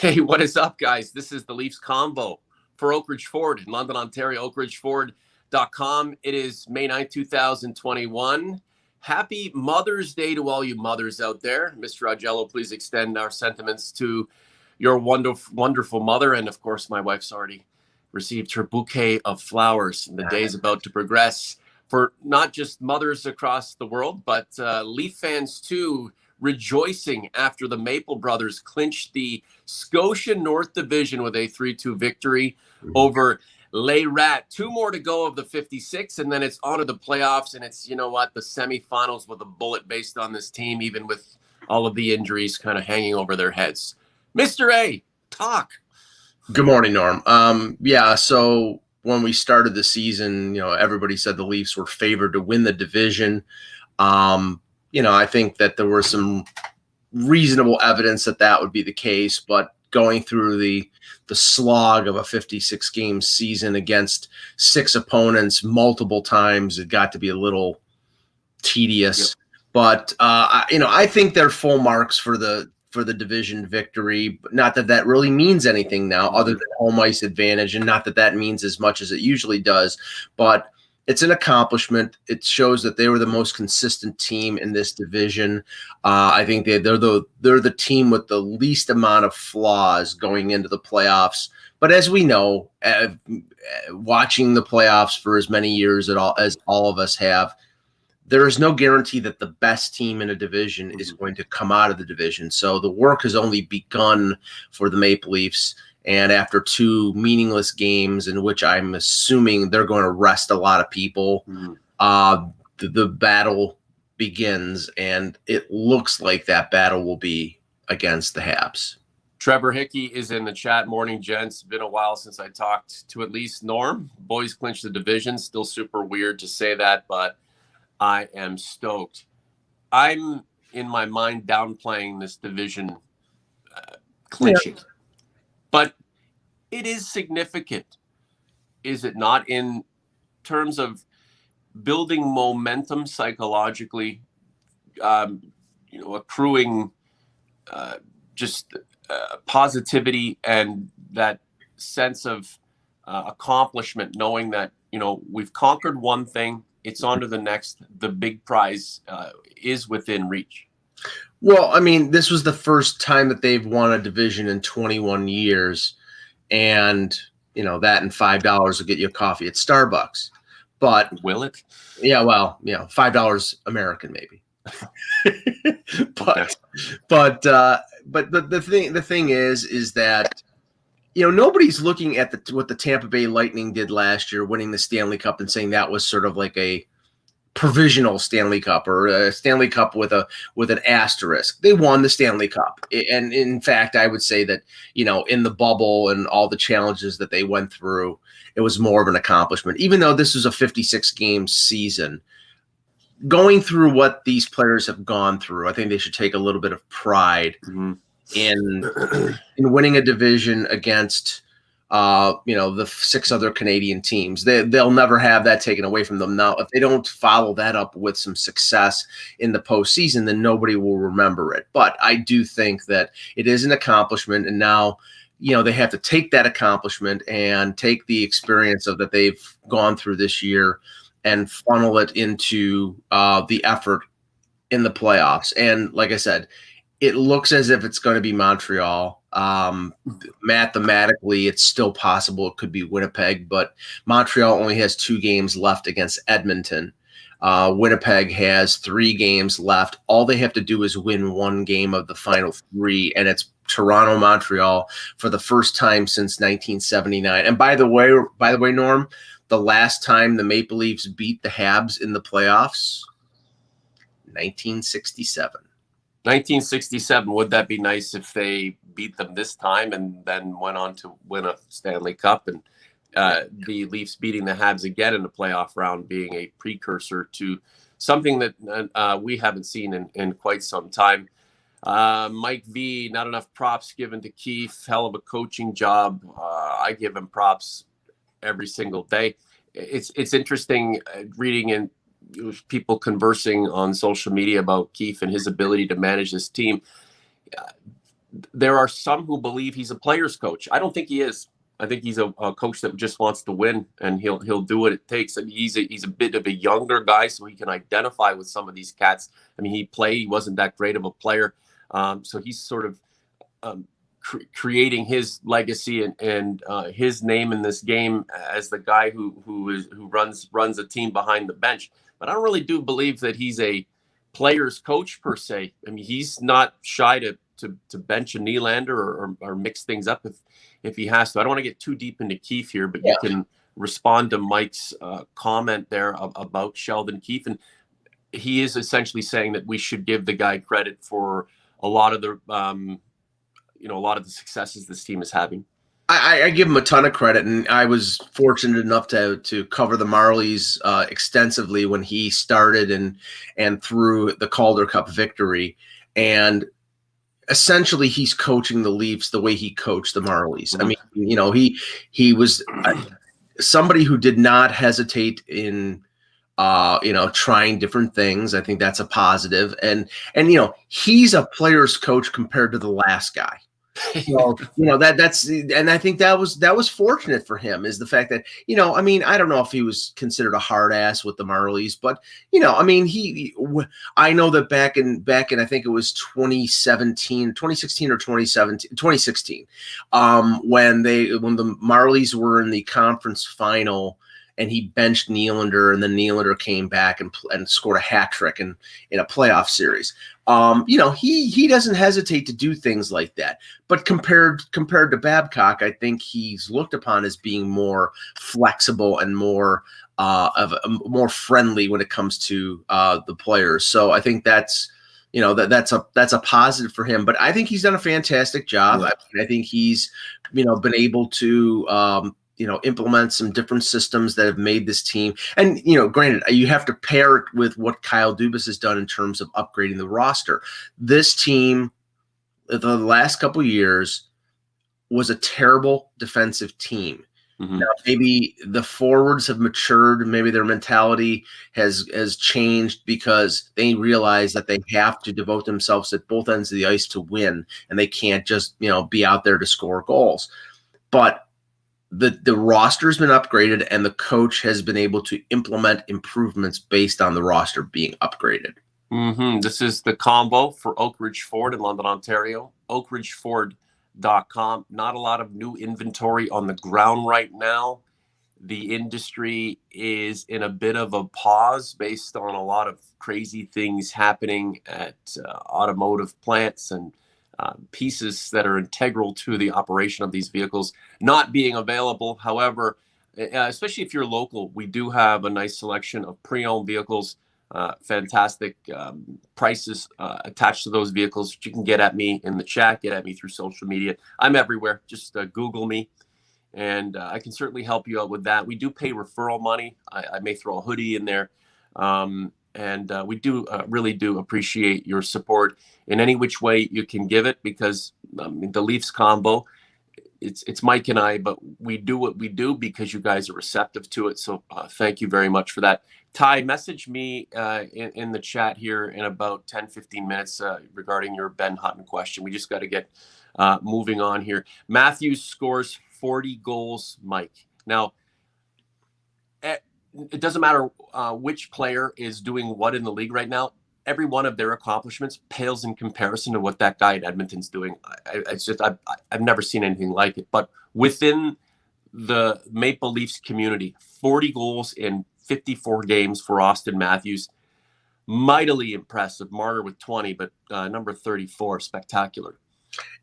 Hey, what is up, guys? This is the Leafs Convo for Oakridge Ford in London, Ontario, oakridgeford.com. It is May 9th, 2021. Happy Mother's Day to all you mothers out there. Mr. Augello, please extend our sentiments to your wonderful mother. And, of course, my wife's already received her bouquet of flowers. And the day is about to progress for not just mothers across the world, but Leaf fans, too, rejoicing after the Maple Brothers clinched the Scotia North Division with a 3-2 victory over Les Rats. 2 more to go of the 56, and then it's on to the playoffs, and it's, you know what, the semifinals with a bullet based on this team, even with all of the injuries kind of hanging over their heads. Mr. A, talk. Good morning, Norm. So when we started the season, everybody said the Leafs were favored to win the division. I think that there was some reasonable evidence that would be the case, but going through the slog of a 56-game season against 6 opponents multiple times, it got to be a little tedious. Yep. But I think they're full marks for the division victory. Not that really means anything now, other than home ice advantage, and not that means as much as it usually does, but it's an accomplishment. It shows that they were the most consistent team in this division. I think they're the team with the least amount of flaws going into the playoffs. But as we know, watching the playoffs for as many years as all of us have, there is no guarantee that the best team in a division is going to come out of the division. So the work has only begun for the Maple Leafs. And after 2 meaningless games in which I'm assuming they're going to rest a lot of people, the battle begins, and it looks like that battle will be against the Habs. Trevor Hickey is in the chat. Morning, gents. Been a while since I talked to at least Norm. Boys clinched the division. Still super weird to say that, but I am stoked. I'm, in my mind, downplaying this division clinching. Yeah. But it is significant, is it not, in terms of building momentum psychologically, accruing positivity and that sense of accomplishment, knowing that, we've conquered one thing, it's on to the next, the big prize is within reach. Well, I mean, this was the first time that they've won a division in 21 years, and that and $5 will get you a coffee at Starbucks. But will it? Yeah, well, $5 American maybe. but the thing is that nobody's looking at what the Tampa Bay Lightning did last year, winning the Stanley Cup, and saying that was sort of like a provisional Stanley Cup or a Stanley Cup with an asterisk. They won the Stanley Cup. And in fact, I would say that, in the bubble and all the challenges that they went through, it was more of an accomplishment. Even though this was a 56-game season, going through what these players have gone through, I think they should take a little bit of pride in winning a division against the 6 other Canadian teams. They'll never have that taken away from them. Now, if they don't follow that up with some success in the postseason, then nobody will remember it. But I do think that it is an accomplishment, and now, they have to take that accomplishment and take the experience that they've gone through this year and funnel it into the effort in the playoffs. And like I said, it looks as if it's going to be Montreal. Mathematically, it's still possible it could be Winnipeg, but Montreal only has 2 games left against Edmonton. Winnipeg has 3 games left. All they have to do is win 1 game of the final 3, and it's Toronto-Montreal for the first time since 1979. And by the way, Norm, the last time the Maple Leafs beat the Habs in the playoffs, 1967. 1967. Would that be nice if they beat them this time and then went on to win a Stanley Cup, and the Leafs beating the Habs again in the playoff round being a precursor to something that we haven't seen in quite some time. Mike V, not enough props given to Keefe. Hell of a coaching job. I give him props every single day. It's interesting reading and people conversing on social media about Keefe and his ability to manage this team. there are some who believe he's a player's coach. I don't think he is. I think he's a coach that just wants to win, and he'll do what it takes. I mean, he's a bit of a younger guy, so he can identify with some of these cats. I mean, he wasn't that great of a player, so he's sort of creating his legacy and his name in this game as the guy who runs a team behind the bench. But I don't really do believe that he's a player's coach per se. I mean, he's not shy to bench a Nylander or mix things up if he has to. I don't want to get too deep into Keefe here, but you can respond to Mike's comment there about Sheldon Keefe, and he is essentially saying that we should give the guy credit for a lot of the a lot of the successes this team is having. I give him a ton of credit, and I was fortunate enough to cover the Marlies extensively when he started and through the Calder Cup victory. And essentially, he's coaching the Leafs the way he coached the Marlies. I mean, he was somebody who did not hesitate in trying different things. I think that's a positive. And he's a player's coach compared to the last guy. So, and I think that was fortunate for him, is the fact that, I mean, I don't know if he was considered a hard ass with the Marlies, but, I mean, I know that back in, I think it was 2016 or 2016, when the Marlies were in the conference final, and he benched Nylander, and then Nylander came back and scored a hat trick in a playoff series. He doesn't hesitate to do things like that. But compared to Babcock, I think he's looked upon as being more flexible and more more friendly when it comes to the players. So I think that's a positive for him. But I think he's done a fantastic job. I think he's been able to implement some different systems that have made this team. And, granted, you have to pair it with what Kyle Dubas has done in terms of upgrading the roster. This team, the last couple of years, was a terrible defensive team. Mm-hmm. Now, maybe the forwards have matured. Maybe their mentality has changed because they realize that they have to devote themselves at both ends of the ice to win, and they can't just, be out there to score goals. But the roster's been upgraded, and the coach has been able to implement improvements based on the roster being upgraded. Mm-hmm. This is the Convo for Oakridge Ford in London, Ontario. Oakridgeford.com. Not a lot of new inventory on the ground right now. The industry is in a bit of a pause based on a lot of crazy things happening at automotive plants and pieces that are integral to the operation of these vehicles not being available. However, especially if you're local, we do have a nice selection of pre-owned vehicles, fantastic prices attached to those vehicles. You can get at me in the chat, get at me through social media. I'm everywhere. Just Google me, and I can certainly help you out with that. We do pay referral money. I may throw a hoodie in there. And we do really do appreciate your support in any which way you can give it, because the Leafs Convo, it's Mike and I, but we do what we do because you guys are receptive to it. So thank you very much for that. Ty, message me in the chat here in about 10-15 minutes regarding your Ben Hutton question. We just got to get moving on here. Matthews scores 40 goals, Mike. Now, it doesn't matter which player is doing what in the league right now. Every one of their accomplishments pales in comparison to what that guy at Edmonton's doing. I've never seen anything like it. But within the Maple Leafs community, 40 goals in 54 games for Austin Matthews. Mightily impressive. Marner with 20, but number 34, spectacular.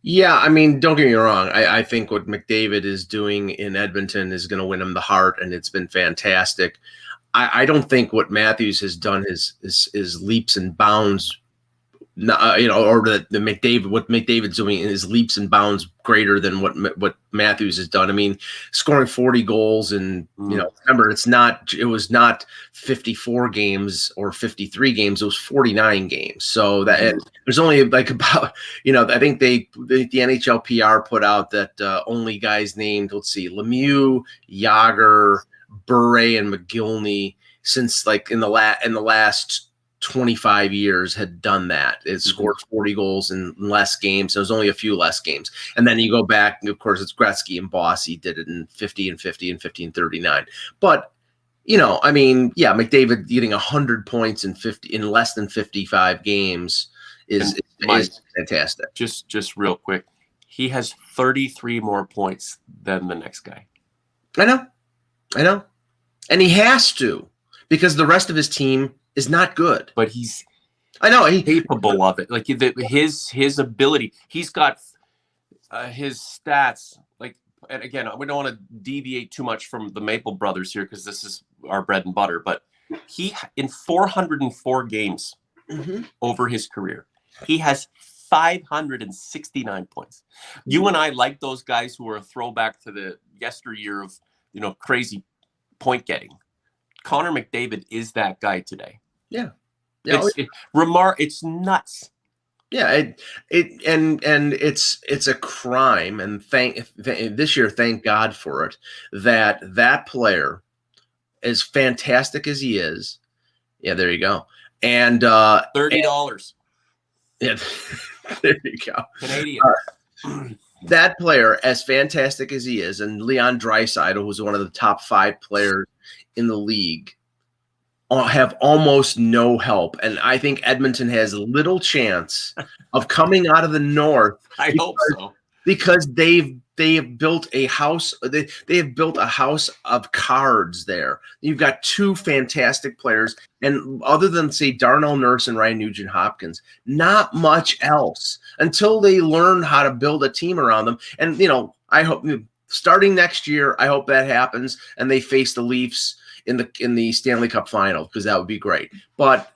Yeah, I mean, don't get me wrong. I think what McDavid is doing in Edmonton is going to win him the heart, and it's been fantastic. I don't think what Matthews has done is leaps and bounds, or the McDavid, what McDavid's doing is leaps and bounds greater than what Matthews has done. I mean, scoring 40 goals, and remember, it was not 54 games or 53 games; it was 49 games. So that there's only like about I think the NHL PR put out that only guys named, let's see, Lemieux, Yager, Bure, and McGillney since like in the last 25 years had done that. It scored 40 goals in less games. There was only a few less games. And then you go back, and of course, it's Gretzky and Bossy did it in 50 and 50 and 50 and 39. But, I mean, yeah, McDavid getting 100 points in less than 55 games is fantastic. Just real quick, he has 33 more points than the next guy. I know. And he has to, because the rest of his team is not good. But he's capable of it. Like his ability, he's got his stats. Like, and again, we don't want to deviate too much from the Maple Brothers here because this is our bread and butter. But he, in 404 games over his career, he has 569 points. You and I like those guys who are a throwback to the yesteryear of crazy point getting. Connor McDavid is that guy today. Yeah. It's nuts. Yeah, it's a crime, and this year, thank God for it, that player, as fantastic as he is, yeah, there you go, and $30. Yeah, there you go, Canadian. That player, as fantastic as he is, and Leon Draisaitl, who's one of the top 5 players in the league, have almost no help, and I think Edmonton has little chance of coming out of the North. I hope so, because they've built a house. They have built a house of cards there. You've got 2 fantastic players, and other than say Darnell Nurse and Ryan Nugent-Hopkins, not much else until they learn how to build a team around them. And I hope starting next year, I hope that happens, and they face the Leafs in the Stanley Cup final, because that would be great. But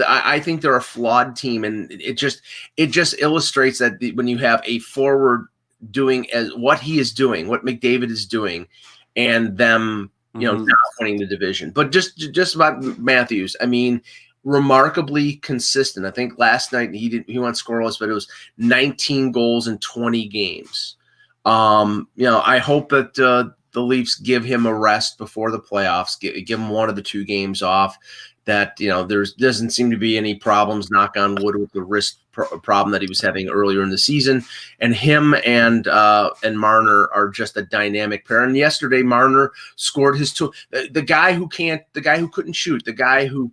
I think they're a flawed team, and it just illustrates that when you have a forward doing as what he is doing, what McDavid is doing, and them not winning the division. But just about Matthews, I mean, remarkably consistent. I think last night he went scoreless, but it was 19 goals in 20 games. I hope that the Leafs give him a rest before the playoffs, give him 1 of the 2 games off. That there doesn't seem to be any problems, knock on wood, with the wrist problem that he was having earlier in the season. And him and Marner are just a dynamic pair. And yesterday, Marner scored his 2. The guy who couldn't shoot, the guy who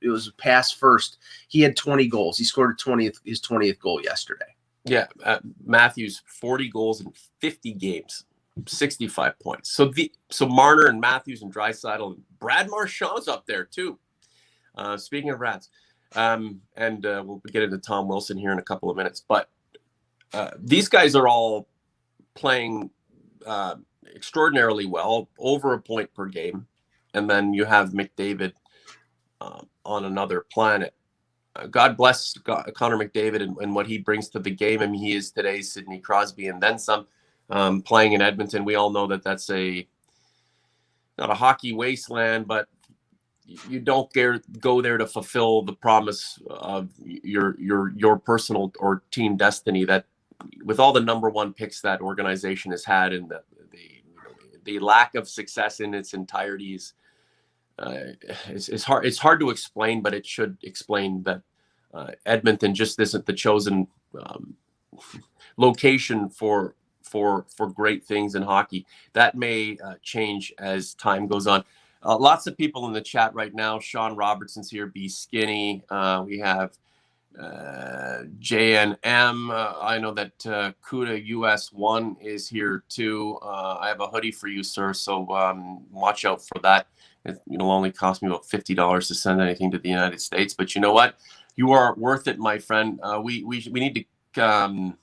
was pass first. He had 20 goals. He scored his 20th goal yesterday. Yeah, Matthews 40 goals in 50 games. 65 points. So Marner and Matthews and Draisaitl and Brad Marchand's up there too. Speaking of Rats, and we'll get into Tom Wilson here in a couple of minutes. But these guys are all playing extraordinarily well, over a point per game, and then you have McDavid on another planet. God bless Connor McDavid and what he brings to the game. I mean, he is today's Sidney Crosby and then some. Playing in Edmonton, we all know that that's not a hockey wasteland, but you don't go there to fulfill the promise of your personal or team destiny. That with all the number 1 picks that organization has had, and the lack of success in its entirety is hard. It's hard to explain, but it should explain that Edmonton just isn't the chosen location for great things in hockey. That may change as time goes on. Lots of people in the chat right now. Sean Robertson's here. Be skinny. We have JNM. I know that Cuda US1 is here too. I have a hoodie for you, sir. So watch out for that. It'll only cost me about $50 to send anything to the United States. But you know what? You are worth it, my friend. We need to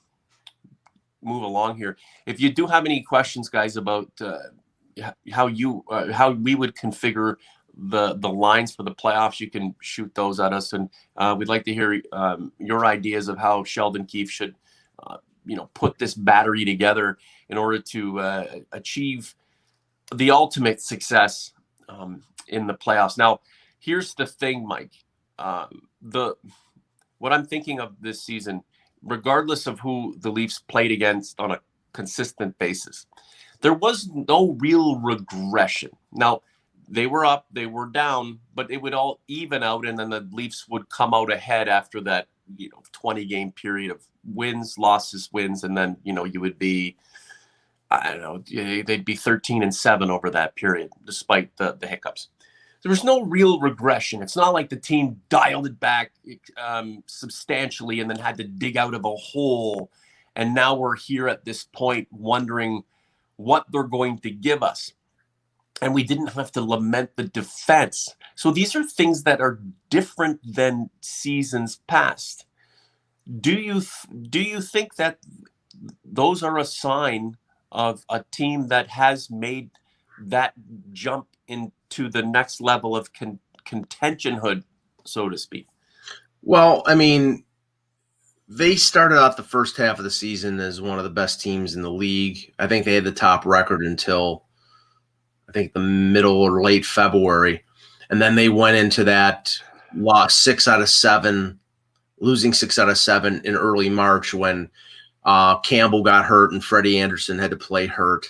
move along here. If you do have any questions, guys, about how we would configure the lines for the playoffs, you can shoot those at us, and we'd like to hear your ideas of how Sheldon Keefe should put this battery together in order to achieve the ultimate success in the playoffs. Now, here's the thing, Mike. What I'm thinking of this season, regardless of who the Leafs played against on a consistent basis, there was no real regression. Now, They were up, they were down, but it would all even out, and then the Leafs would come out ahead after that, 20-game period of wins, losses, wins, and then, you would be, I don't know, they'd be 13-7 over that period, despite the hiccups. There was no real regression. It's not like the team dialed it back substantially and then had to dig out of a hole. And now we're here at this point wondering what they're going to give us. And we didn't have to lament the defense. So these are things that are different than seasons past. Do you think that those are a sign of a team that has made that jump into the next level of contentionhood, so to speak? Well, I mean, they started out the first half of the season as one of the best teams in the league. I think they had the top record until I think the middle or late February. And then they went into that loss 6 out of 7, losing 6 out of 7 in early March when Campbell got hurt and Freddie Anderson had to play hurt.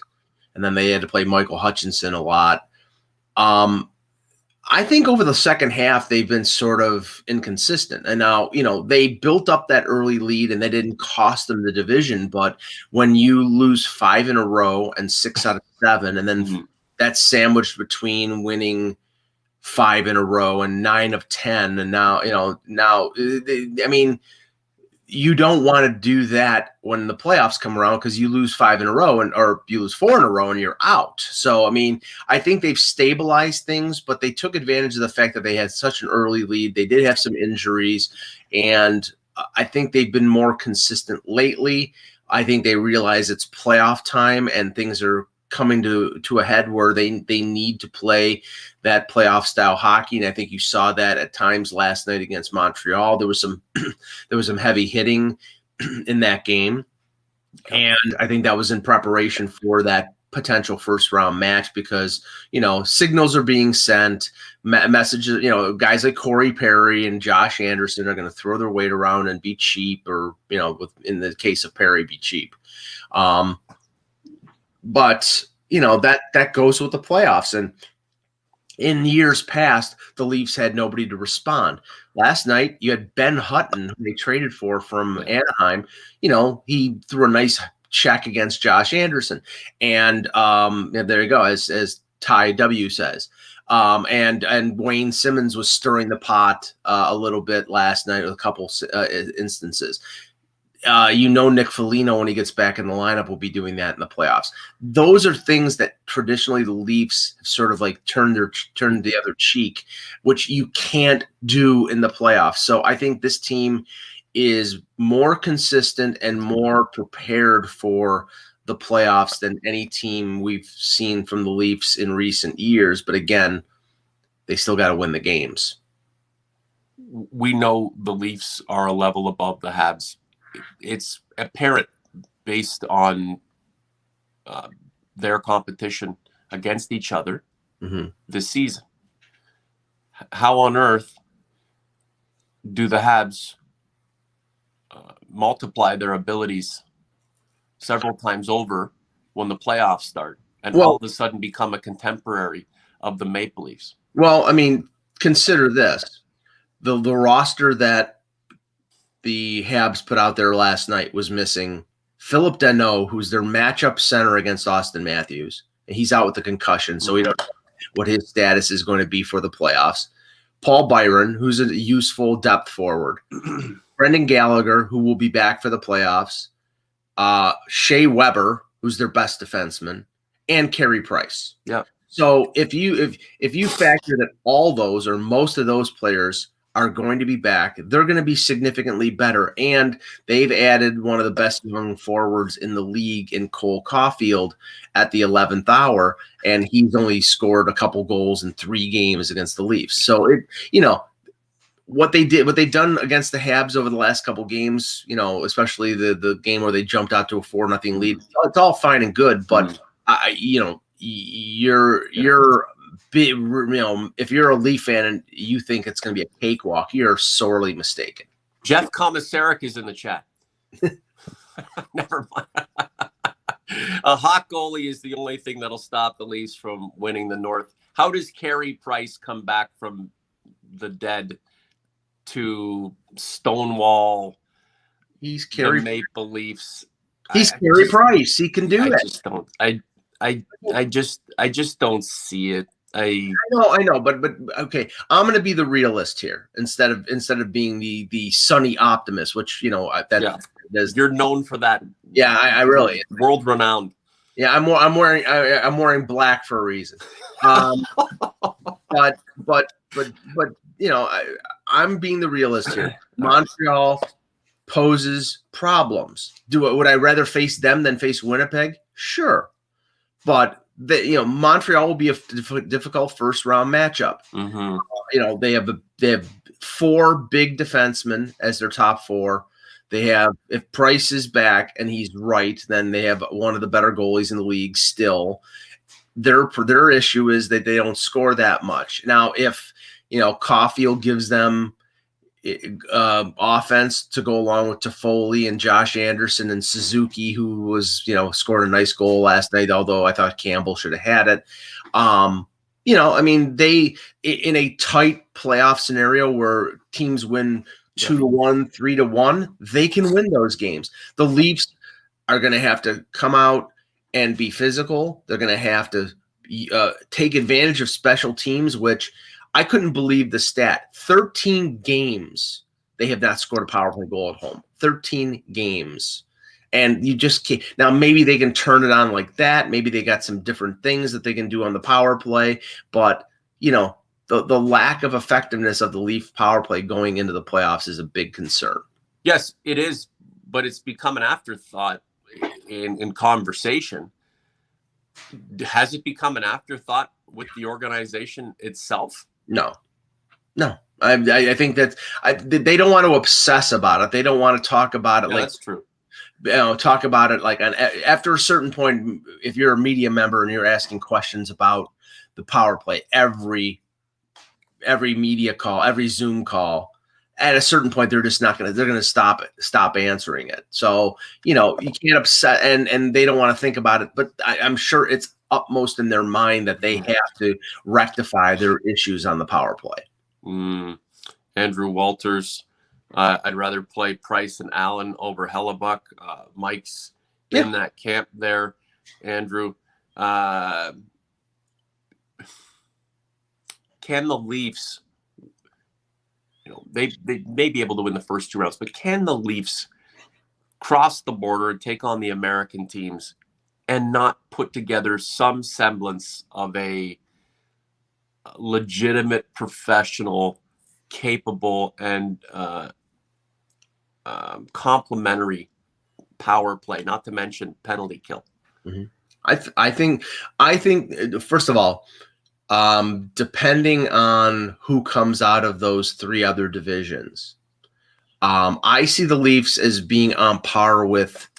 And then they had to play Michael Hutchinson a lot. I think over the second half, they've been sort of inconsistent. And now, they built up that early lead and they didn't cost them the division. But when you lose 5 in a row and 6 out of 7, and then that's sandwiched between winning 5 in a row and 9 of 10. And now, I mean, you don't want to do that when the playoffs come around because you lose 5 in a row or you lose 4 in a row and you're out. So, I mean, I think they've stabilized things, but they took advantage of the fact that they had such an early lead. They did have some injuries, and I think they've been more consistent lately. I think they realize it's playoff time and things are coming to a head where they need to play that playoff style hockey. And I think you saw that at times last night against Montreal. There was some heavy hitting in that game. And I think that was in preparation for that potential first round match because, signals are being sent, messages, guys like Corey Perry and Josh Anderson are going to throw their weight around and be cheap or, in the case of Perry, be cheap. But, that goes with the playoffs. And in years past, the Leafs had nobody to respond. Last night, you had Ben Hutton, who they traded for from Anaheim. He threw a nice check against Josh Anderson. And there you go, as Ty W says. And Wayne Simmons was stirring the pot a little bit last night with a couple instances. Nick Foligno, when he gets back in the lineup, will be doing that in the playoffs. Those are things that traditionally the Leafs have sort of like turned the other cheek, which you can't do in the playoffs. So I think this team is more consistent and more prepared for the playoffs than any team we've seen from the Leafs in recent years. But again, they still got to win the games. We know the Leafs are a level above the Habs. It's apparent based on their competition against each other this season. How on earth do the Habs multiply their abilities several times over when the playoffs start and all of a sudden become a contemporary of the Maple Leafs? Well, I mean, consider this. The roster that the Habs put out there last night was missing Philip Deneau, who's their matchup center against Austin Matthews. And he's out with a concussion, so we don't know what his status is going to be for the playoffs. Paul Byron, who's a useful depth forward. Brendan Gallagher, who will be back for the playoffs. Shea Weber, who's their best defenseman, and Carey Price. Yeah. So if you factor that all those or most of those players are going to be back, they're going to be significantly better. And they've added one of the best young forwards in the league in Cole Caulfield at the 11th hour. And he's only scored a couple goals in 3 games against the Leafs. So what they've done against the Habs over the last couple games, especially the game where they jumped out to a 4-0 lead, it's all fine and good. But if you're a Leaf fan and you think it's going to be a cakewalk, you're sorely mistaken. Jeff Komisarek is in the chat. Never mind. A hot goalie is the only thing that'll stop the Leafs from winning the North. How does Carey Price come back from the dead to stonewall He's the Carey. Maple Leafs? He's Carey Price. He can do I that. just don't. I just don't see it. I know, but okay. I'm going to be the realist here instead of being the sunny optimist, which you're known for that. Yeah, I really world renowned. Yeah, I'm wearing black for a reason. But I'm being the realist here. Montreal poses problems. Would I rather face them than face Winnipeg? Sure, but Montreal will be a difficult first round matchup. Mm-hmm. They have 4 big defensemen as their top 4. They have, if Price is back and he's right, then they have one of the better goalies in the league still. Their issue is that they don't score that much. Now, if Caulfield gives them offense to go along with Toffoli and Josh Anderson and Suzuki, who was scored a nice goal last night, although I thought Campbell should have had it. They, in a tight playoff scenario where teams win 2-1, 3-1, they can win those games. The Leafs are going to have to come out and be physical. They're going to have to take advantage of special teams, which I couldn't believe the stat. 13 games they have not scored a power play goal at home. 13 games. And you just can't. Now, maybe they can turn it on like that. Maybe they got some different things that they can do on the power play. But, the lack of effectiveness of the Leaf power play going into the playoffs is a big concern. Yes, it is. But it's become an afterthought in conversation. Has it become an afterthought with the organization itself? No. I think that they don't want to obsess about it. They don't want to talk about it. Yeah, that's true. Talk about it like after a certain point, if you're a media member and you're asking questions about the power play, every media call, every Zoom call, at a certain point, they're just not they're going to stop answering it. So, you can't upset and they don't want to think about it, but I'm sure it's upmost in their mind that they have to rectify their issues on the power play. Andrew Walters, I'd rather play Price and Allen over Hellebuck. Mike's in that camp there. Andrew, can the Leafs, they may be able to win the first 2 rounds, but can the Leafs cross the border and take on the American teams and not put together some semblance of a legitimate, professional, capable, and complementary power play, not to mention penalty kill? Mm-hmm. I think first of all, depending on who comes out of those 3 other divisions, I see the Leafs as being on par with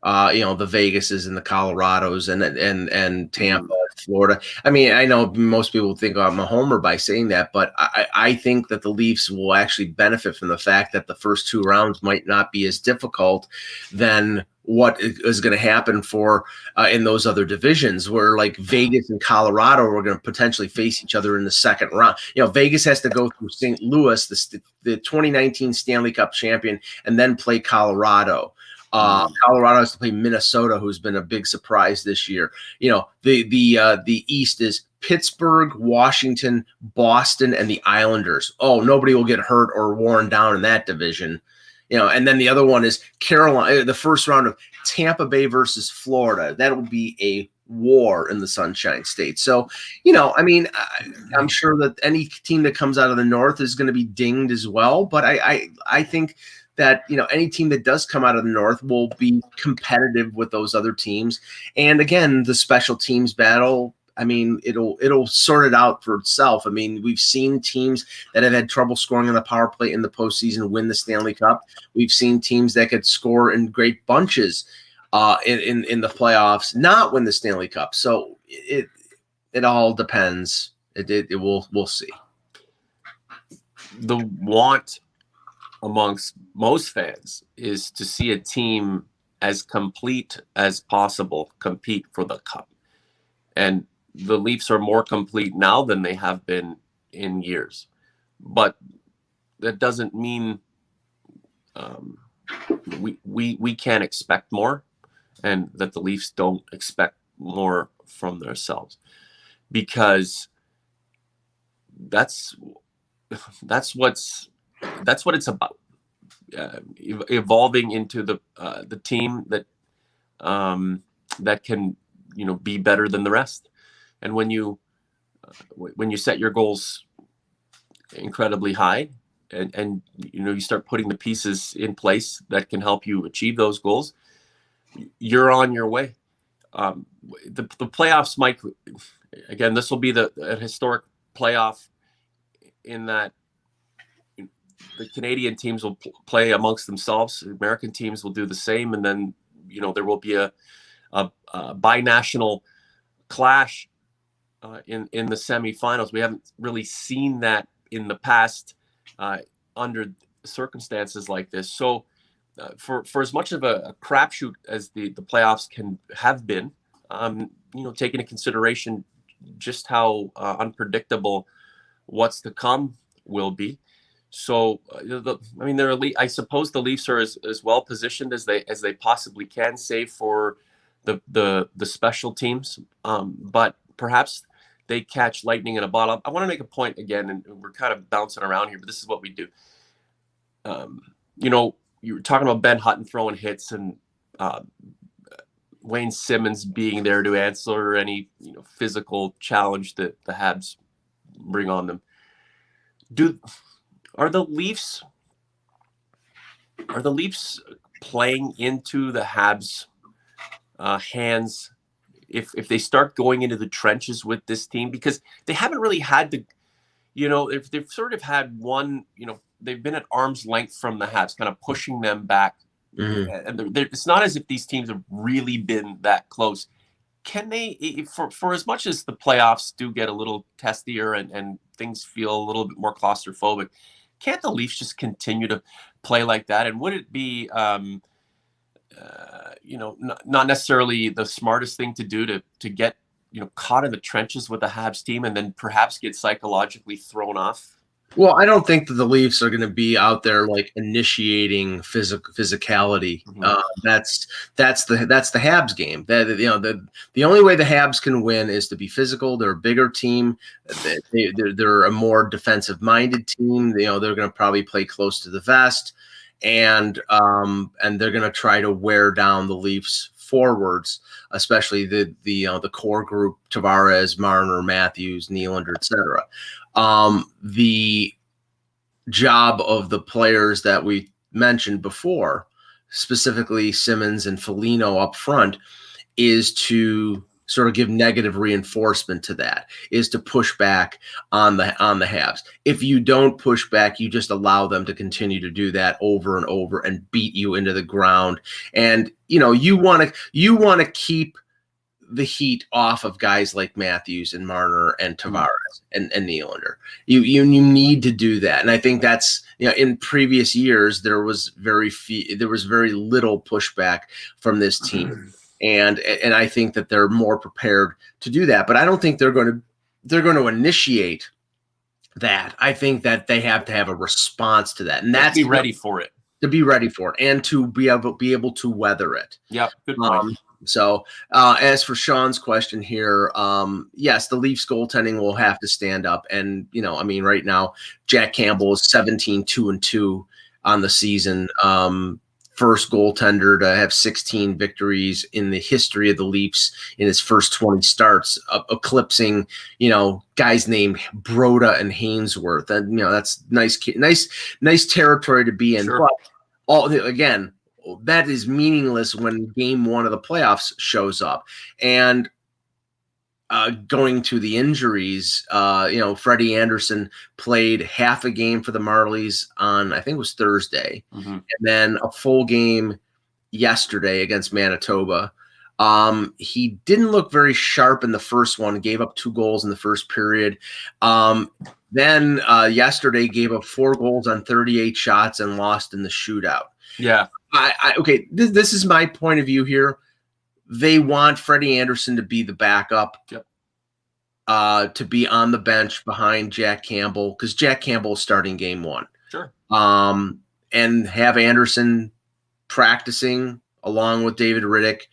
the Vegases and the Colorados and Tampa, Florida. I mean, I know most people think I'm a homer by saying that, but I think that the Leafs will actually benefit from the fact that the first 2 rounds might not be as difficult than what is going to happen in those other divisions, where like Vegas and Colorado are going to potentially face each other in the second round. Vegas has to go through St. Louis, the 2019 Stanley Cup champion, and then play Colorado. Colorado has to play Minnesota, who's been a big surprise this year. The East is Pittsburgh, Washington, Boston, and the Islanders. Oh, nobody will get hurt or worn down in that division. And then the other one is Carolina, the first round of Tampa Bay versus Florida. That would be a war in the Sunshine State. So, I'm sure that any team that comes out of the North is going to be dinged as well. But I think that, any team that does come out of the North will be competitive with those other teams. And again, the special teams battle, it'll sort it out for itself. We've seen teams that have had trouble scoring on the power play in the postseason win the Stanley Cup. We've seen teams that could score in great bunches in the playoffs not win the Stanley Cup. So it all depends. We'll see. The want amongst most fans is to see a team as complete as possible compete for the cup. And the Leafs are more complete now than they have been in years. But that doesn't mean we can't expect more, and that the Leafs don't expect more from themselves, because that's what it's about. Evolving into the team that can, be better than the rest. And when you set your goals incredibly high, and you start putting the pieces in place that can help you achieve those goals, you're on your way. The playoffs, Mike, again, this will be a historic playoff in that the Canadian teams will play amongst themselves. American teams will do the same. And then, there will be a binational clash in the semifinals. We haven't really seen that in the past under circumstances like this. So for as much of a crapshoot as the playoffs can have been, taking into consideration just how unpredictable what's to come will be. So, I suppose the Leafs are as well positioned as they possibly can, save for the special teams. But perhaps they catch lightning in a bottle. I want to make a point again, and we're kind of bouncing around here, but this is what we do. You were talking about Ben Hutton throwing hits, and Wayne Simmons being there to answer any physical challenge that the Habs bring on them. Are the Leafs playing into the Habs' hands if they start going into the trenches with this team? Because they haven't really had to, if they've sort of had one, they've been at arm's length from the Habs, kind of pushing them back. Mm-hmm. And it's not as if these teams have really been that close. Can they, for as much as the playoffs do get a little testier and things feel a little bit more claustrophobic, can't the Leafs just continue to play like that? And would it be, not necessarily the smartest thing to do to get, caught in the trenches with the Habs team and then perhaps get psychologically thrown off? Well, I don't think that the Leafs are going to be out there like initiating physicality. Mm-hmm. That's the Habs game. The only way the Habs can win is to be physical. They're a bigger team. They're a more defensive minded team. They're going to probably play close to the vest, and they're going to try to wear down the Leafs forwards, especially the core group: Tavares, Marner, Matthews, Nylander, etc. The job of the players that we mentioned before, specifically Simmons and Foligno up front, is to sort of give negative reinforcement to that, is to push back on the Habs. If you don't push back, you just allow them to continue to do that over and over and beat you into the ground. And you want to keep the heat off of guys like Matthews and Marner and Tavares and Nylander. You need to do that. And I think that's, in previous years, there was very little pushback from this team. And I think that they're more prepared to do that, but I don't think they're going to initiate that. I think that they have to have a response to that. And that's be ready for it. To be ready for it and to be able to weather it. Yeah. Good point. So as for Sean's question here, yes, the Leafs goaltending will have to stand up. And, right now, Jack Campbell is 17-2-2 on the season. First goaltender to have 16 victories in the history of the Leafs in his first 20 starts, eclipsing, guys named Broda and Hainsworth. And, that's nice territory to be in. Sure. But again, that is meaningless when game one of the playoffs shows up. And going to the injuries, Freddie Anderson played half a game for the Marlies on, I think it was Thursday, and then a full game yesterday against Manitoba. He didn't look very sharp in the first one, gave up 2 goals in the first period. Then yesterday gave up 4 goals on 38 shots and lost in the shootout. Yeah. Okay, this is my point of view here. They want Freddie Anderson to be the backup. Yep. to be on the bench behind Jack Campbell, because Jack Campbell is starting game one. Sure. And have Anderson practicing along with David Riddick,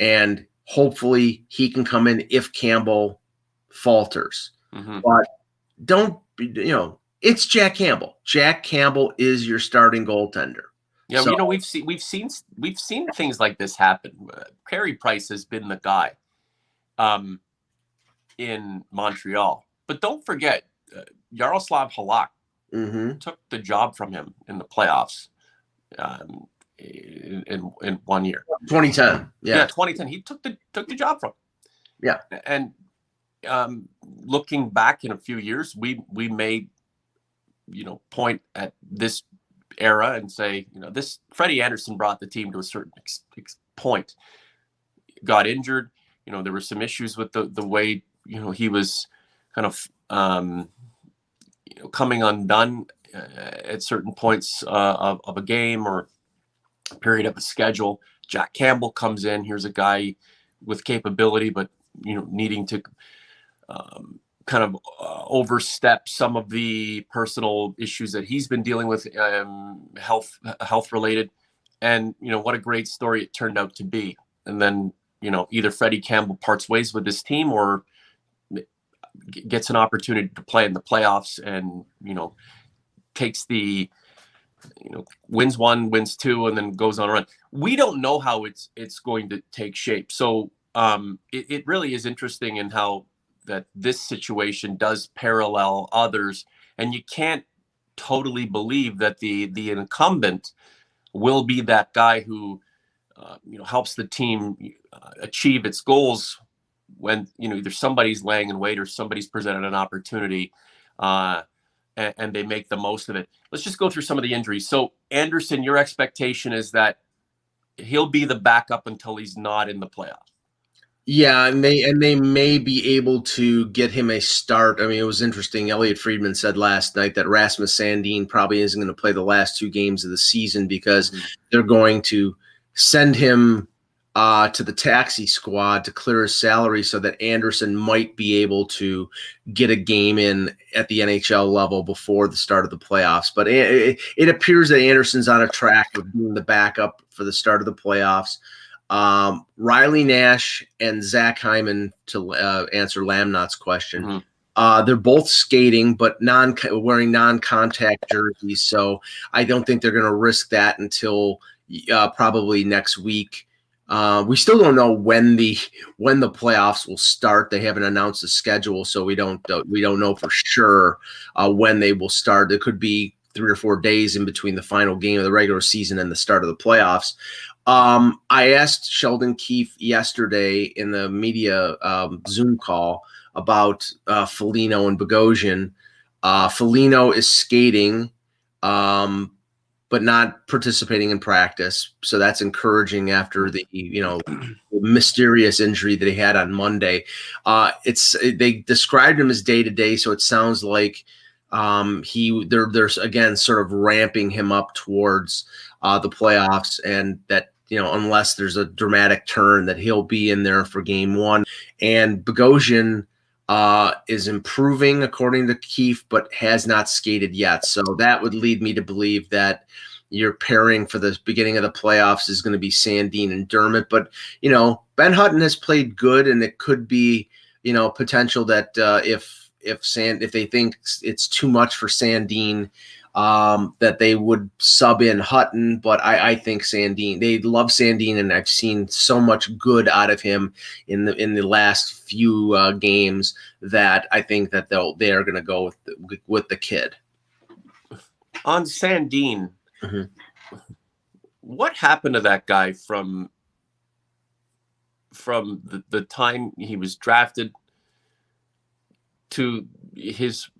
and hopefully he can come in if Campbell falters. Mm-hmm. But don't, it's Jack Campbell. Jack Campbell is your starting goaltender. Yeah, so, we've seen things like this happen. Carey Price has been the guy in Montreal, but don't forget Yaroslav Halak took the job from him in the playoffs in 1 year. 2010. Yeah, 2010. He took the job from him. Yeah, and looking back in a few years, we may point at this era and say, this Freddie Anderson brought the team to a certain point, got injured. There were some issues with the way, he was kind of, coming undone at certain points of a game or a period of a schedule. Jack Campbell comes in. Here's a guy with capability, but, needing to kind of overstep some of the personal issues that he's been dealing with, health related. And, what a great story it turned out to be. And then, either Freddie Campbell parts ways with this team or gets an opportunity to play in the playoffs and, takes the, wins one, wins two, and then goes on a run. We don't know how it's going to take shape. So it really is interesting in how that this situation does parallel others, and you can't totally believe that the incumbent will be that guy who helps the team achieve its goals when either somebody's laying in wait or somebody's presented an opportunity and they make the most of it. Let's just go through some of the injuries. So Anderson, your expectation is that he'll be the backup until he's not in the playoffs. Yeah, and they may be able to get him a start. I mean, it was interesting. Elliot Friedman said last night that Rasmus Sandin probably isn't going to play the last 2 games of the season because they're going to send him to the taxi squad to clear his salary so that Anderson might be able to get a game in at the NHL level before the start of the playoffs. But it appears that Anderson's on a track of being the backup for the start of the playoffs. Riley Nash and Zach Hyman, to answer Lamnott's question. They're both skating, but wearing non-contact jerseys. So I don't think they're going to risk that until probably next week. We still don't know when the playoffs will start. They haven't announced the schedule, so we don't know for sure when they will start. There could be 3 or 4 days in between the final game of the regular season and the start of the playoffs. I asked Sheldon Keefe yesterday in the media Zoom call about Foligno and Bogosian. Foligno is skating, but not participating in practice. So that's encouraging after the mysterious injury that he had on Monday. They described him as day-to-day, so it sounds like there's again sort of ramping him up towards the playoffs, and that unless there's a dramatic turn, that he'll be in there for game one. And Bogosian is improving according to Keefe, but has not skated yet. So that would lead me to believe that your pairing for the beginning of the playoffs is going to be Sandin and Dermott. But Ben Hutton has played good, and it could be potential that if they think it's too much for Sandin, that they would sub in Hutton. But I think Sandin, they love Sandin, and I've seen so much good out of him in the last few games that I think that they are going to go with the kid. On Sandin, what happened to that guy from the time he was drafted to his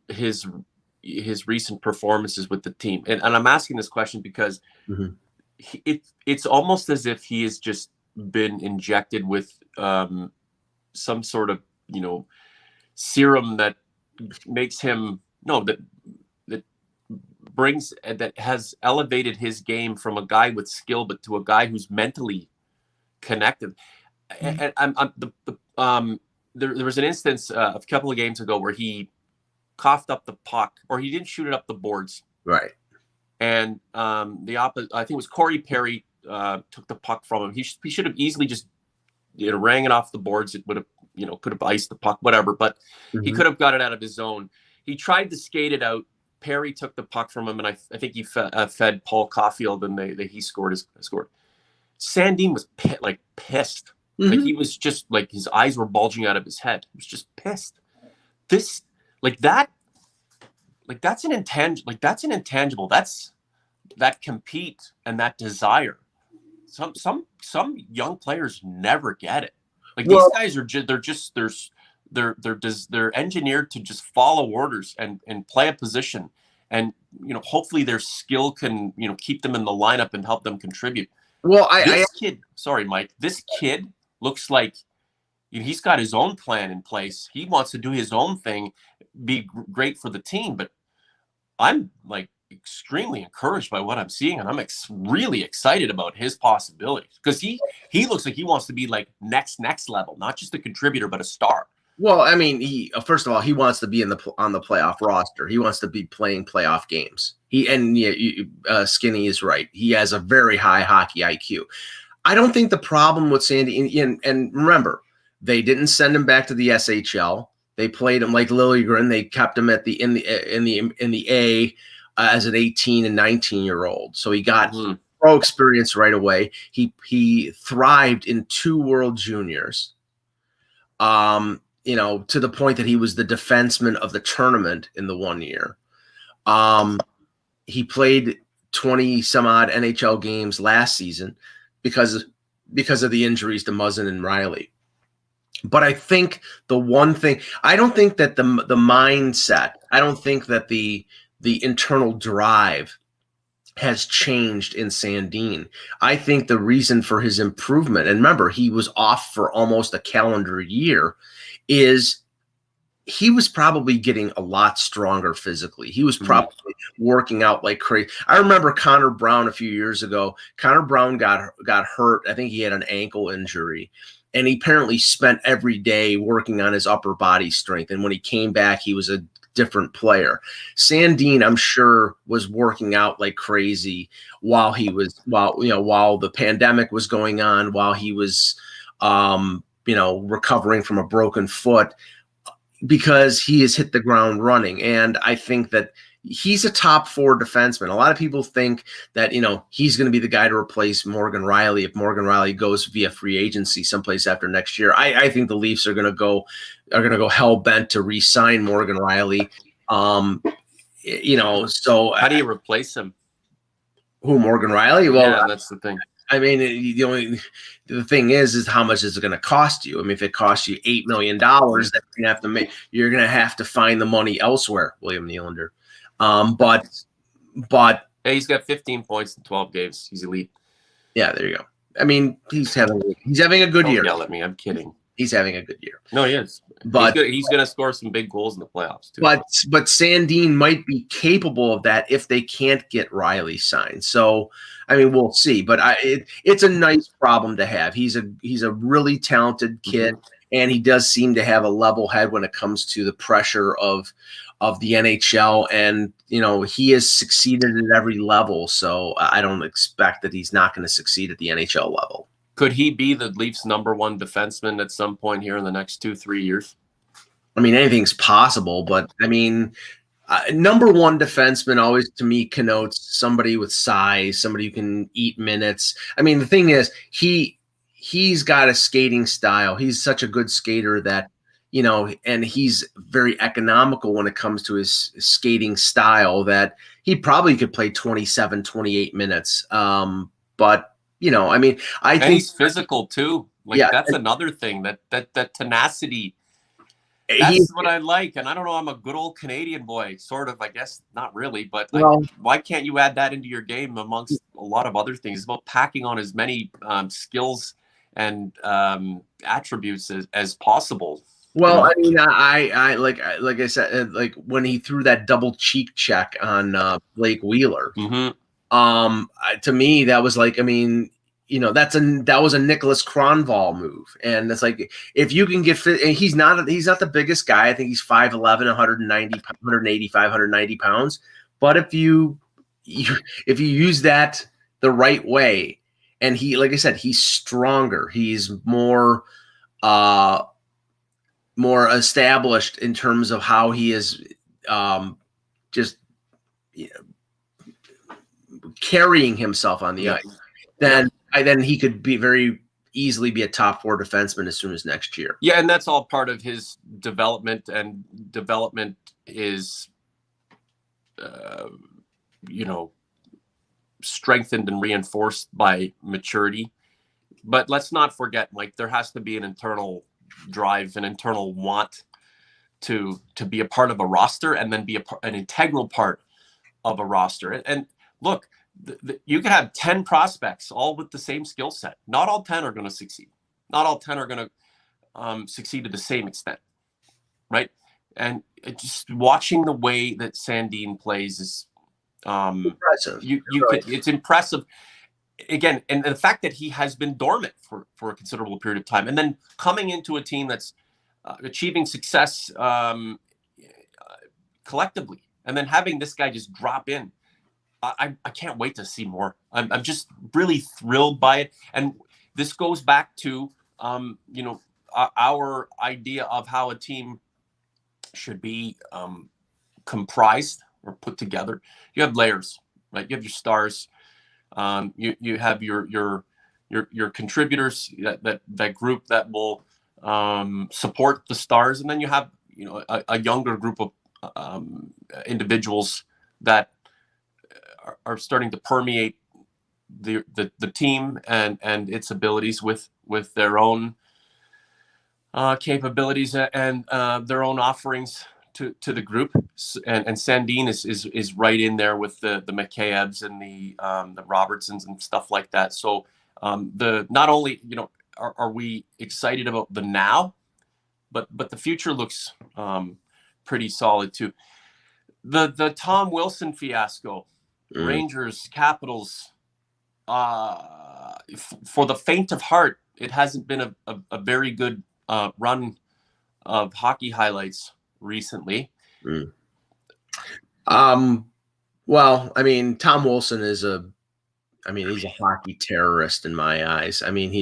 recent performances with the team? And I'm asking this question because it's almost as if he has just been injected with some sort of serum that makes him that has elevated his game from a guy with skill, but to a guy who's mentally connected. And there was an instance a couple of games ago where he coughed up the puck, or he didn't shoot it up the boards. Right. And the opposite, I think it was Corey Perry, took the puck from him. He should have easily just rang it off the boards. It would have, could have iced the puck, whatever. But he could have got it out of his zone. He tried to skate it out. Perry took the puck from him, and I think he fed Paul Caulfield, and he scored. Sandin was pissed. Like, he was just like, his eyes were bulging out of his head. He was just pissed. That's an intangible. That's that compete and that desire. Some young players never get it. Like, these guys they're engineered to just follow orders and play a position, and hopefully their skill can keep them in the lineup and help them contribute. Well, this kid looks like he's got his own plan in place. He wants to do his own thing, be great for the team. But I'm extremely encouraged by what I'm seeing, and I'm really excited about his possibilities, because he looks like he wants to be like next level, not just a contributor but a star. Well, I mean, first of all, he wants to be on the playoff roster. He wants to be playing playoff games. Skinny is right. He has a very high hockey IQ. I don't think the problem with Sandy, and remember, they didn't send him back to the SHL. They played him like Liljegren. They kept him in the A as an 18 and 19-year-old. So he got pro experience right away. He thrived in 2 World Juniors. To the point that he was the defenseman of the tournament in the 1 year. He played 20 some odd NHL games last season because of the injuries to Muzzin and Riley. But I think the one thing, I don't think that the mindset, I don't think that the internal drive has changed in Sandin. I think the reason for his improvement, and remember, he was off for almost a calendar year, is he was probably getting a lot stronger physically. He was probably working out like crazy. I remember Connor Brown a few years ago. Connor Brown got hurt. I think he had an ankle injury, and he apparently spent every day working on his upper body strength. And when he came back, he was a different player. Sandin, I'm sure, was working out like crazy while the pandemic was going on, while he was recovering from a broken foot, because he has hit the ground running. And I think that he's a top 4 defenseman. A lot of people think that, he's going to be the guy to replace Morgan Riley if Morgan Riley goes via free agency someplace after next year. I think the Leafs are going to go hell bent to re-sign Morgan Riley. So how do you replace him? Who, Morgan Riley? Well, yeah, that's the thing. I mean, the thing is how much is it going to cost you? I mean, if it costs you $8 million, that you're going to have to find the money elsewhere, William Nylander. But he's got 15 points in 12 games. He's elite. Yeah, there you go. I mean, he's having a good year. Don't yell at me. I'm kidding. He's having a good year. No, he is. But he's going to score some big goals in the playoffs too. But Sandin might be capable of that if they can't get Riley signed. So, I mean, we'll see. But it's a nice problem to have. He's a really talented kid, and he does seem to have a level head when it comes to the pressure of the NHL. And he has succeeded at every level. So I don't expect that he's not going to succeed at the NHL level. Could he be the Leafs' #1 defenseman at some point here in the next 2-3 years? I mean, anything's possible, but I mean, #1 defenseman always to me connotes somebody with size, somebody who can eat minutes. I mean, the thing is, he's got a skating style. He's such a good skater that, and he's very economical when it comes to his skating style, that he probably could play 27, 28 minutes. But I mean, I think he's physical too. That's another thing, that tenacity. That's what I like. And I don't know, I'm a good old Canadian boy, sort of, I guess, not really, but why can't you add that into your game amongst a lot of other things? It's about packing on as many skills and attributes as possible. Well, I mean, I like I said, like when he threw that double cheek check on Blake Wheeler, to me, that was like, I mean, that was a Nicholas Kronwall move. And it's like, if you can get fit, and he's not the biggest guy. I think he's 5'11", 190 pounds. But if you use that the right way, and he, like I said, he's stronger. He's more established in terms of how he is just carrying himself on the ice. Then he could very easily be a top 4 defenseman as soon as next year. Yeah, and that's all part of his development, and development is, strengthened and reinforced by maturity. But let's not forget, Mike, there has to be an internal drive, an internal want to be a part of a roster, and then be an integral part of a roster. And look, you can have 10 prospects all with the same skill set. Not all 10 are going to succeed. Not all 10 are going to succeed to the same extent, right? And just watching the way that Sandin plays is impressive. It's impressive. Again, and the fact that he has been dormant for a considerable period of time, and then coming into a team that's achieving success collectively, and then having this guy just drop in. I can't wait to see more. I'm just really thrilled by it. And this goes back to, our idea of how a team should be comprised or put together. You have layers, right? You have your stars. You have your contributors, that group that will support the stars. And then you have, a younger group of individuals that are starting to permeate the team and its abilities with their own capabilities and their own offerings to the group. And Sandin is right in there with the McCabe's and the Robertsons and stuff like that. So not only are we excited about the now, but the future looks pretty solid too. The Tom Wilson fiasco. Rangers, Capitals, for the faint of heart, it hasn't been a very good run of hockey highlights recently. Well, I mean, Tom Wilson is he's a hockey terrorist in my eyes. I mean,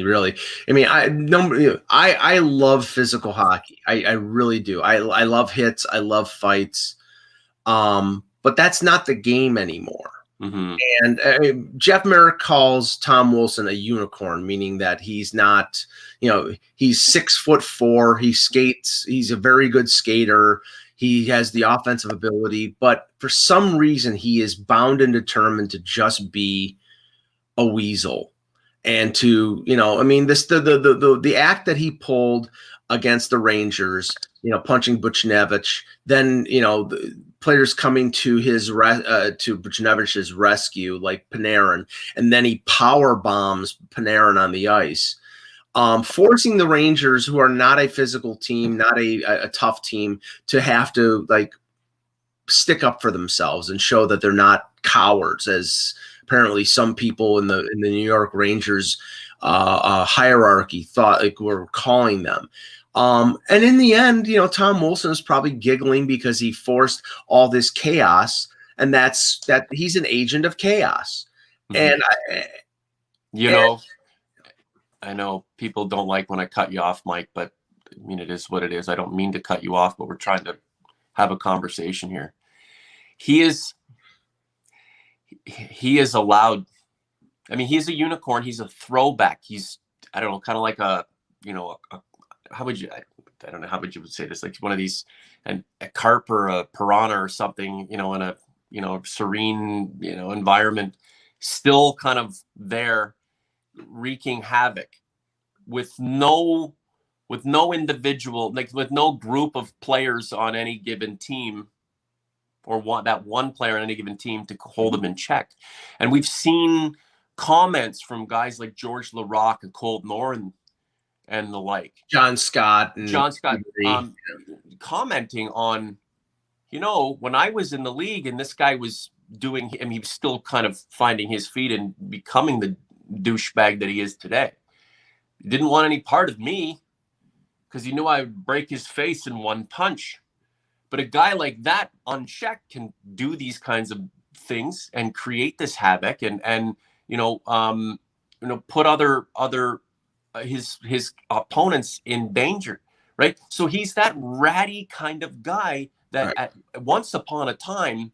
I love physical hockey. I really do. I love hits. I love fights. But that's not the game anymore. Mm-hmm. And Jeff Merrick calls Tom Wilson a unicorn, meaning that he's not, he's 6'4". He skates. He's a very good skater. He has the offensive ability, but for some reason he is bound and determined to just be a weasel. And to, the act that he pulled against the Rangers, punching Buchnevich, then, the players coming to to Buchnevich's rescue, like Panarin, and then he power bombs Panarin on the ice, forcing the Rangers, who are not a physical team, not a tough team, to have to stick up for themselves and show that they're not cowards, as apparently some people in the New York Rangers hierarchy thought were calling them. And in the end, Tom Wilson is probably giggling because he forced all this chaos, and that he's an agent of chaos. Mm-hmm. And I know people don't like when I cut you off, Mike, but I mean, it is what it is. I don't mean to cut you off, but we're trying to have a conversation here. He is allowed. I mean, he's a unicorn. He's a throwback. He's, I don't know, kind of like how would you, I don't know, how would you say this? Like one of these, a carp or a piranha or something, in a, serene, environment, still kind of there, wreaking havoc with no individual, with no group of players on any given team, or one player on any given team to hold them in check. And we've seen comments from guys like George Laraque and Colt Noren and the like. John Scott commenting on, when I was in the league and this guy was doing, he was still kind of finding his feet and becoming douchebag that he is today. He didn't want any part of me because he knew I would break his face in one punch. But a guy like that, unchecked, can do these kinds of things and create this havoc and put other his opponents in danger, right? So he's that ratty kind of guy that at once upon a time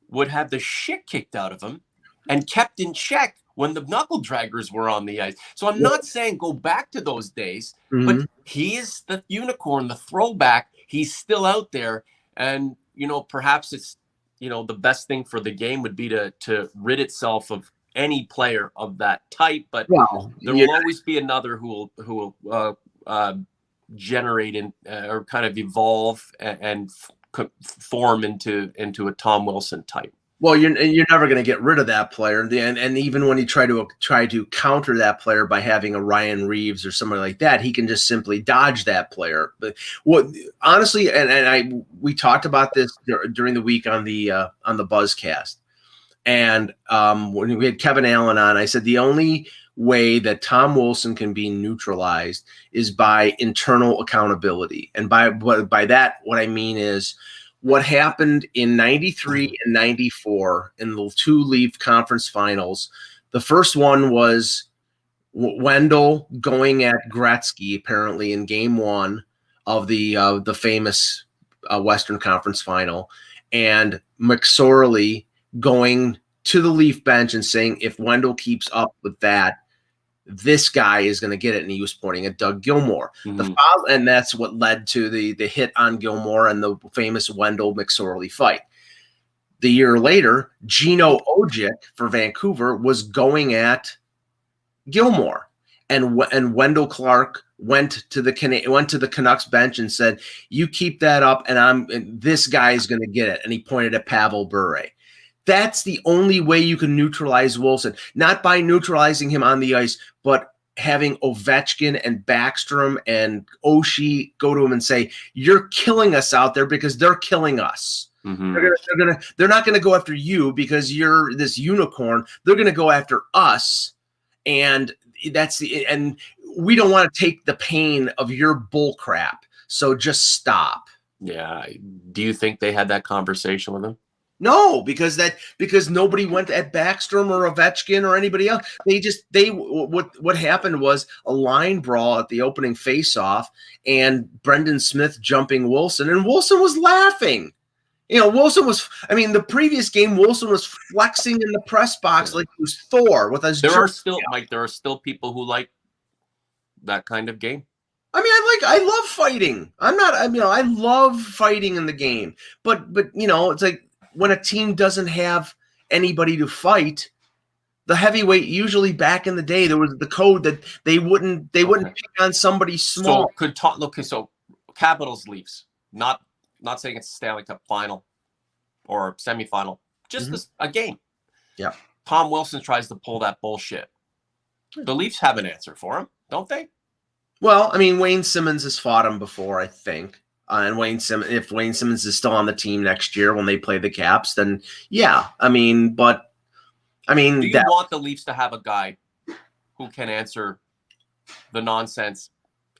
would have the shit kicked out of him and kept in check when the knuckle draggers were on the ice. So I'm not saying go back to those days, but he is the unicorn, the throwback. He's still out there. And, perhaps it's, the best thing for the game would be to rid itself of any player of that type. But there will always be another who will generate or kind of evolve and form into a Tom Wilson type. Well, you're never going to get rid of that player, and even when you try to counter that player by having a Ryan Reeves or somebody like that, he can just simply dodge that player. But honestly, we talked about this during the week on the Buzzcast, and when we had Kevin Allen on, I said the only way that Tom Wilson can be neutralized is by internal accountability, and by that what I mean is, what happened in 93 and 94 in the two Leaf conference finals. The first one was Wendell going at Gretzky, apparently in game one of the famous Western Conference final, and McSorley going to the Leaf bench and saying, if Wendell keeps up with that, this guy is going to get it. And he was pointing at Doug Gilmour. And that's what led to the hit on Gilmour and the famous Wendell McSorley fight. The year later, Gino Ojic for Vancouver was going at Gilmour, and Wendell Clark went to the Canucks bench and said, "You keep that up, and this guy is going to get it." And he pointed at Pavel Bure. That's the only way you can neutralize Wilson, not by neutralizing him on the ice, but having Ovechkin and Backstrom and Oshie go to him and say, "You're killing us out there because they're killing us." They're not gonna go after you because you're this unicorn. They're gonna go after us, and and we don't want to take the pain of your bull crap. So just stop. Yeah. Do you think they had that conversation with him? No, because nobody went at Backstrom or Ovechkin or anybody else. What happened was a line brawl at the opening faceoff, and Brendan Smith jumping Wilson, and Wilson was laughing. Wilson was. I mean, the previous game, Wilson was flexing in the press box like he was Thor with his. There are still people who like that kind of game. I mean, I love fighting. I love fighting in the game, but it's like, when a team doesn't have anybody to fight, the heavyweight, usually back in the day, there was the code that they wouldn't pick on somebody small. So Capitals Leafs, not saying it's a Stanley Cup final or semifinal, just a game. Yeah. Tom Wilson tries to pull that bullshit. The Leafs have an answer for him, don't they? Well, I mean, Wayne Simmons has fought him before, I think. And if Wayne Simmons is still on the team next year when they play the Caps, then yeah. Do you want the Leafs to have a guy who can answer the nonsense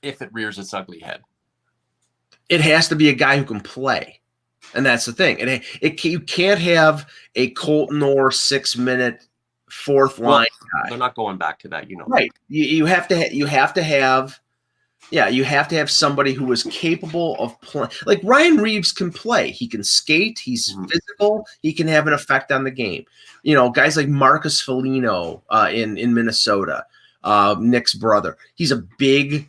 if it rears its ugly head? It has to be a guy who can play, and that's the thing. You can't have a Colton Orr 6-minute fourth line guy. They're not going back to that, Right. You have to have. Yeah, you have to have somebody who is capable of playing. Like Ryan Reeves can play. He can skate. He's physical. He can have an effect on the game. Guys like Marcus Foligno in Minnesota, Nick's brother. He's a big,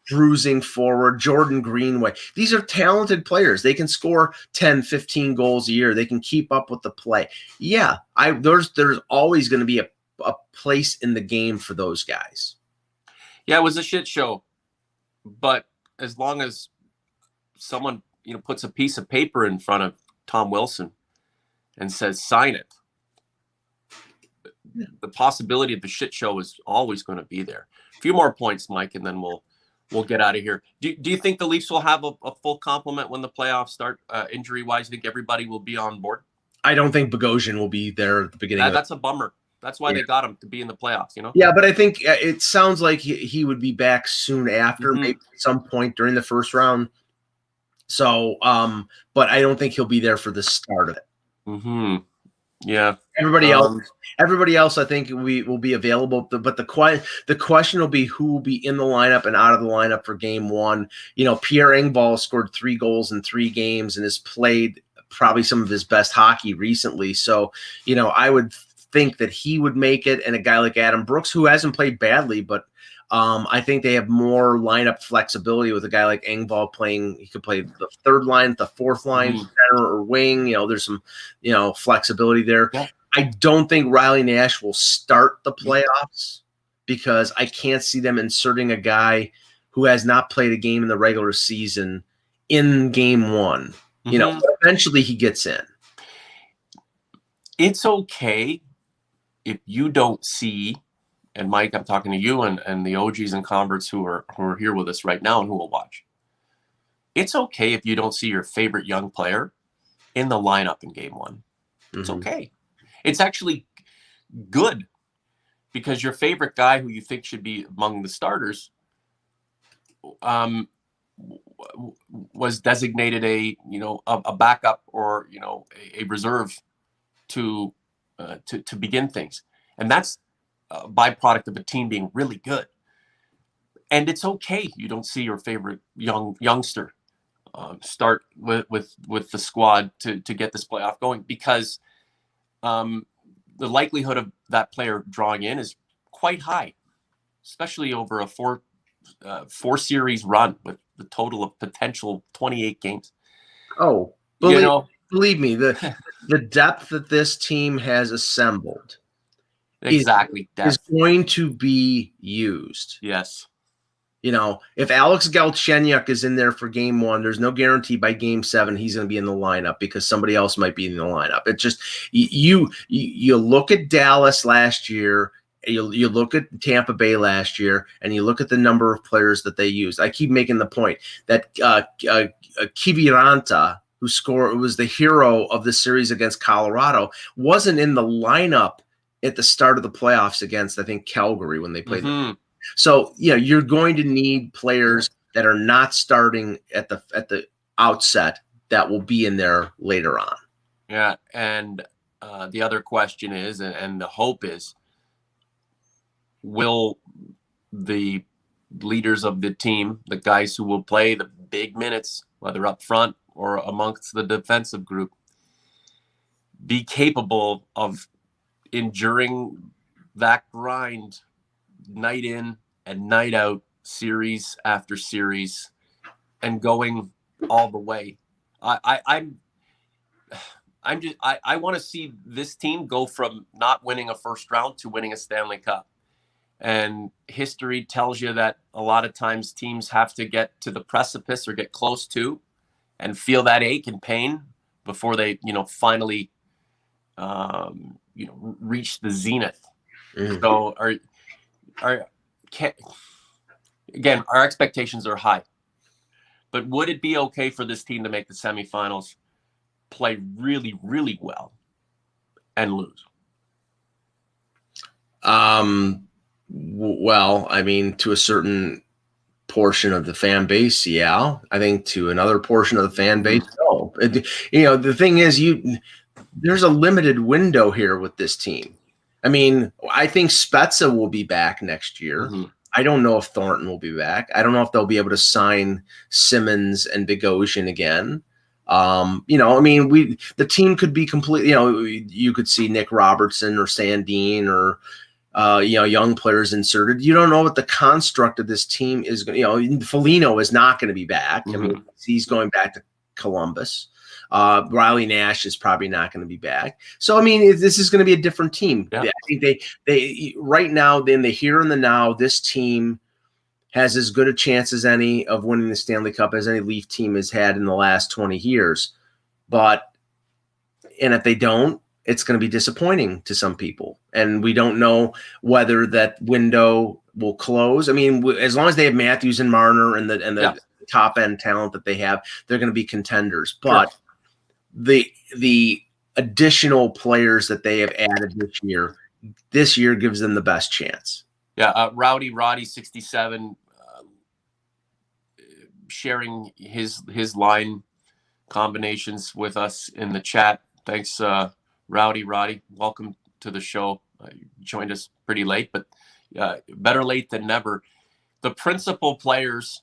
bruising forward. Jordan Greenway. These are talented players. They can score 10, 15 goals a year. They can keep up with the play. Yeah, there's always going to be a place in the game for those guys. Yeah, it was a shit show. But as long as someone, puts a piece of paper in front of Tom Wilson and says, sign it, the possibility of the shit show is always going to be there. A few more points, Mike, and then we'll get out of here. Do you think the Leafs will have a full complement when the playoffs start, injury-wise? You think everybody will be on board? I don't think Bogosian will be there at the beginning. That's a bummer. That's why they got him to be in the playoffs, you know? Yeah, but I think it sounds like he would be back soon after, maybe at some point during the first round. So, but I don't think he'll be there for the start of it. Yeah. Everybody else, I think we will be available. But the question will be who will be in the lineup and out of the lineup for game one. You know, Pierre Engvall scored 3 goals in 3 games and has played probably some of his best hockey recently. So, you know, I would think that he would make it, and a guy like Adam Brooks, who hasn't played badly, but I think they have more lineup flexibility with a guy like Engvall playing. He could play the 3rd line, the 4th line, center or wing. You know, there's some, you know, flexibility there. Yeah. I don't think Riley Nash will start the playoffs because I can't see them inserting a guy who has not played a game in the regular season in game one. You know, eventually he gets in. It's okay if you don't see, and Mike, I'm talking to you and the OGs and converts who are here with us right now and who will watch. It's okay if you don't see your favorite young player in the lineup in game one. It's okay. It's actually good because your favorite guy who you think should be among the starters was designated a backup or, you know, a reserve to begin things. And that's a byproduct of a team being really good. And it's okay you don't see your favorite youngster start with the squad to get this playoff going, because the likelihood of that player drawing in is quite high, especially over a four series run with the total of potential 28 games. Oh, believe me, the depth that this team has assembled is going to be used. Yes. You know, if Alex Galchenyuk is in there for game one, there's no guarantee by game 7 he's going to be in the lineup because somebody else might be in the lineup. It just you look at Dallas last year, you look at Tampa Bay last year, and you look at the number of players that they used. I keep making the point that Kiviranta, who was the hero of the series against Colorado, wasn't in the lineup at the start of the playoffs against, I think, Calgary when they played them. So, you know, you're going to need players that are not starting at the outset that will be in there later on. Yeah, and the other question is, and the hope is, will the leaders of the team, the guys who will play the big minutes, whether up front or amongst the defensive group, be capable of enduring that grind night in and night out, series after series, and going all the way? I want to see this team go from not winning a first round to winning a Stanley Cup. And history tells you that a lot of times teams have to get to the precipice or get close to and feel that ache and pain before they, you know, finally, reach the zenith. So again, our expectations are high, but would it be okay for this team to make the semifinals, play really, really well, and lose? Well, I mean, to a certain portion of the fan base, yeah. I think to another portion of the fan base, no. You know, the thing is, there's a limited window here with this team. I mean, I think Spezza will be back next year. I don't know if Thornton will be back. I don't know if they'll be able to sign Simmons and Bogosian again. You know, I mean, the team could be completely, you know, you could see Nick Robertson or Sandin or, young players inserted. You don't know what the construct of this team is going to, Foligno is not going to be back. I mean, he's going back to Columbus. Riley Nash is probably not going to be back. So, I mean, this is going to be a different team. Yeah. I think they right now, in the here and the now, this team has as good a chance as any of winning the Stanley Cup as any Leaf team has had in the last 20 years. And if they don't, it's going to be disappointing to some people. And we don't know whether that window will close. I mean, as long as they have Matthews and Marner and the top end talent that they have, they're going to be contenders. But the additional players that they have added this year this year gives them the best chance. Yeah, Rowdy Roddy 67 sharing his line combinations with us in the chat. Thanks, Rowdy Roddy. Welcome to the show. You joined us pretty late, but better late than never. The principal players,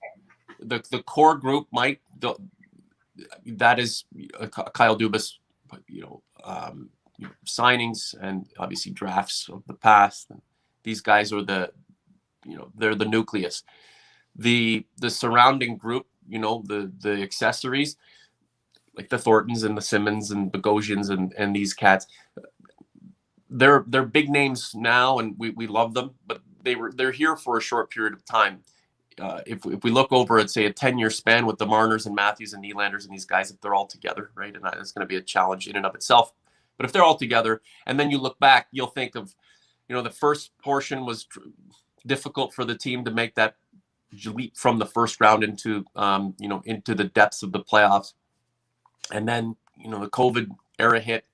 the core group, Mike, that is Kyle Dubas, signings and obviously drafts of the past. These guys are they're the nucleus. The surrounding group, the accessories, like the Thorntons and the Simmons and Bogosians and these cats, they're big names now, and we love them, but they're here for a short period of time. If we look over at, say, a 10-year span with the Marners and Matthews and Nylanders and these guys, if they're all together, right, and that's going to be a challenge in and of itself. But if they're all together, and then you look back, you'll think of, the first portion was difficult for the team to make that leap from the first round into the depths of the playoffs. And then, the COVID era hit.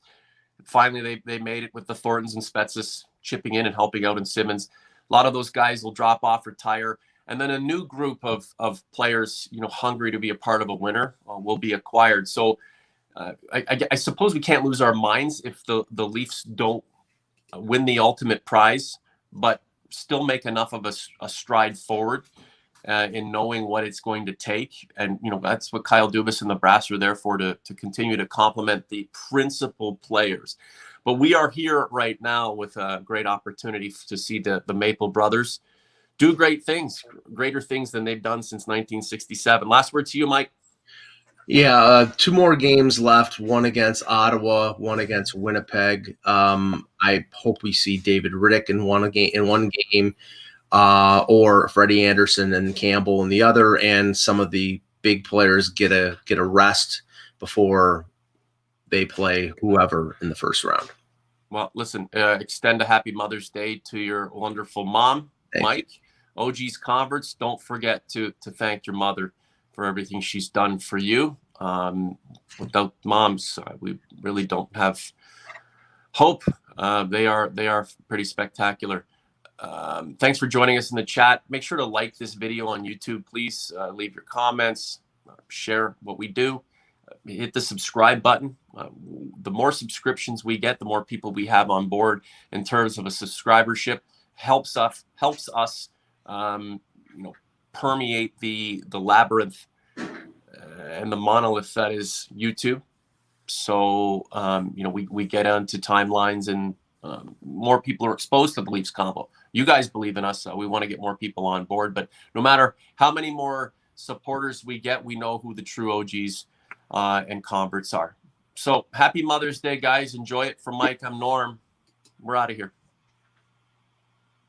Finally, they made it with the Thorntons and Spetses chipping in and helping out, and Simmons. A lot of those guys will drop off, retire. And then a new group of players, hungry to be a part of a winner, will be acquired. So I suppose we can't lose our minds if the Leafs don't win the ultimate prize, but still make enough of a stride forward in knowing what it's going to take. And, that's what Kyle Dubas and the Brass are there for, to continue to complement the principal players. But we are here right now with a great opportunity to see the Maple brothers do great things, greater things than they've done since 1967. Last word to you, Mike. Yeah, 2 more games left, one against Ottawa, one against Winnipeg. I hope we see David Riddick in one game, or Freddie Anderson and Campbell in the other, and some of the big players get a rest before they play whoever in the first round. Well, listen, extend a happy Mother's Day to your wonderful mom, Mike. OG's converts, don't forget to thank your mother for everything she's done for you. Without moms, we really don't have hope. They are pretty spectacular. Thanks for joining us in the chat. Make sure to like this video on YouTube, please. Leave your comments, share what we do. Hit the subscribe button. The more subscriptions we get, the more people we have on board in terms of a subscribership. Helps us permeate the labyrinth and the monolith that is YouTube. So we get onto timelines, and more people are exposed to the Leafs Convo. You guys believe in us. We want to get more people on board, but no matter how many more supporters we get, we know who the true OGs and converts are. So happy Mother's Day, guys. Enjoy it. From Mike, I'm Norm. We're out of here.